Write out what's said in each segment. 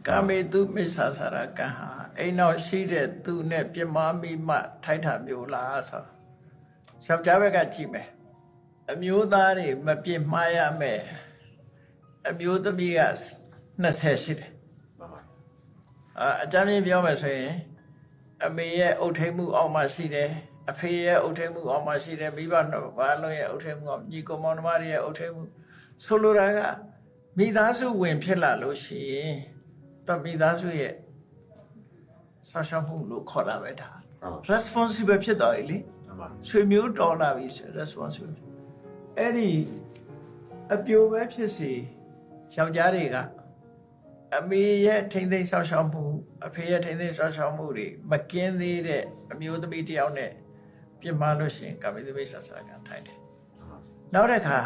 ကာမေတုမစ္ဆာစာရကံဟာအိမ်နောက်ရှိတဲ့သူနဲ့ပြမမိမှထိုက်တာမျိုးလားဆိုယောက်ျားဘက်ကကြည့်မယ်အမျိုးသားတွေမပြစ်မှားရမယ်အမျိုးသမီးက20ရှိတယ်အကြမ်းဖျင်းပြောမယ်ဆိုရင်အမေရဲ့အုပ်ထိပ်မှုအောက်မှာရှိတယ်အဖေရဲ့အုပ်ထိပ်မှုအောက်မှာရှိတယ်မိဘနှစ်ပါးလုံးရဲ့အုပ်ထိပ်မှုအောက်ညီကောင်မောင်နှမတွေရဲ့အုပ်ထိပ်မှုဆိုလိုတာကမိသားစုဝင်ဖြစ်လာလို့ရှိရင်တမိသားစုရဲ့ဆောက်ရှောက်မှုလို့ခေါ်တာပဲဒါ responsible ဖြစ်သွားပြီလေဆွေမျိုးတော်လာပြီ responsible အဲ့ဒီအပြိုပဲဖြစ်စီယောက်ျားတွေကအမေရဲ့ထိမ့်သိမ်းဆောက်ရှောက်မှုအဖေရဲ့ထိမ့်သိမ်းဆောက်ရှောက်မှုတွေမကင်းသေးတဲ့အမျိုးသမီးတစ်ယောက်နဲ့ပြစ်မှားလို့ရှိရင်ကာမိသမိစ္ဆာစာကထိုင်တယ်နောက်တစ်ခါ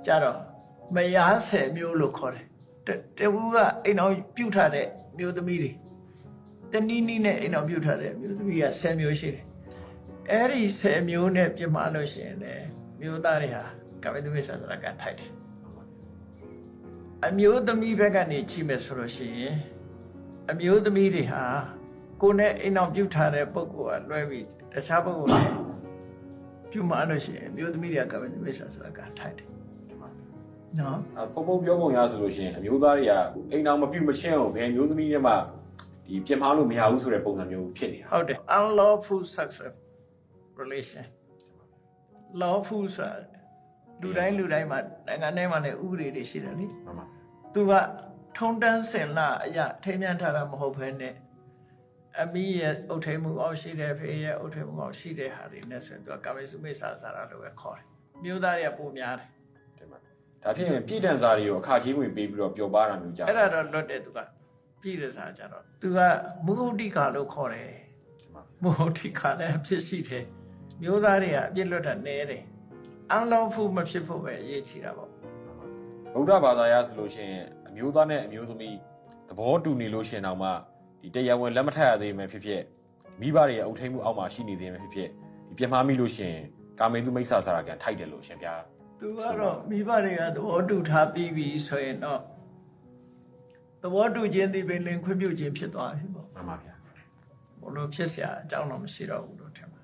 ကျတော့မယား10မျိုးလို့ခေါ်တယ်တဝူကအိမ်အောင်ပြုတ်ထားတဲ့မျိုးသမီးတွေတနည်းနည်းနဲ့အိမ်အောင်ပြုတ်ထားတဲ့မျိုးသမီးက10မျိုးရှိတယ်အဲ့ဒီ10မျိုးနဲ့ပြစ်မှားလို့ရှိရင်လည်းမျိုးသားတွေဟာကာမိသမိစ္ဆာစာကထိုင်တယ်အမျိုးသမီးဘက်ကနေကြည့်မယ်ဆိုလို့ရှိရင်အမျိုးသမီးတွေဟာကိုယ်နဲ့အိမ်အောင်ပြုတ်ထားတဲ့ပုဂ္ဂိုလ်ကလွဲပြီးတခြားပုဂ္ဂိုလ်နဲ့ပြုမှားလို့ရှိရင်အမျိုးသမီးတွေကကာမိသမိစ္ဆာစာကထိုင်တယ်နော်ပုံပြောပုံရဆိုလို့ရှိရင်အမျိုးသားတွေကအိမ်အောင်မပြုတ်မချင်းအောင်ဘယ်မျိုးသမီးတွေမှဒီပြင်မာလို့မရဘူးဆိုတဲ့ပုံစံမျိုးဖြစ်နေတာဟုတ်တယ် unlawful sexual relation lawful ဆိုတာလူတိုင်းမှာနိုင်ငံထဲမှာလည်းဥပဒေတွေရှိတယ်လေမှန်ပါသူကထုံတန်းစင်လာအရာထိမြန်းထားတာမဟုတ်ဘဲနဲ့အမိရဲ့အုတ်ထိန်မှုအောက်ရှိတဲ့ဖေရဲ့အုတ်ထိန်မှုအောက်ရှိတဲ့ဟာတွေနဲ့ဆိုရင်သူကကာမိစုမိစ္ဆာစာရလို့ပဲခေါ်တယ်မျိုးသားတွေကပိုများတယ်တင်ပါဒါဖြင့်ပြည်တန်စာတွေရောအခါကြီးဝင်ပေးပြီးတော့ပျော်ပါတာမျိုးကြအဲ့ဒါတော့လွတ်တယ်သူကပြည်တန်စာကြတော့သူကမုဟုတ်တိကာလို့ခေါ်တယ်မုဟုတ်တိကာလည်းအဖြစ်ရှိတယ်မျိုးသားတွေကအပြစ်လွတ်တာနည်းတယ်unlawful မဖြစ်ဖို့ပဲအရေးကြီးတာပေါ့ဗုဒ္ဓဘာသာရဆိုလို့ရှိရင်အမျိုးသားနဲ့အမျိုးသမီးသဘောတူနေလို့ရှိရင်တော့မှဒီတရားဝင်လက်မထပ်ရသေးမှဖြစ်ဖြစ်မိဘတွေရဲ့အုပ်ထိန်မှုအောက်မှာရှိနေသေးမှဖြစ်ဖြစ်ဒီပြမှားမိလို့ရှိရင်ကာမေသူမိစ္ဆာစာရကံထိုက်တယ်လို့ရှင်ဗျာသူကတော့မိဘတွေကသဘောတူထားပြီးပြီဆိုရင်တော့သဘောတူခြင်းဒီပင်လင်ခွင့်ပြုခြင်းဖြစ်သွားပြီပေါ့မှန်ပါဗျာဘလို့ဖြစ်เสียအကြောင်းတော့မရှိတော့ဘူးလို့ထင်ပါ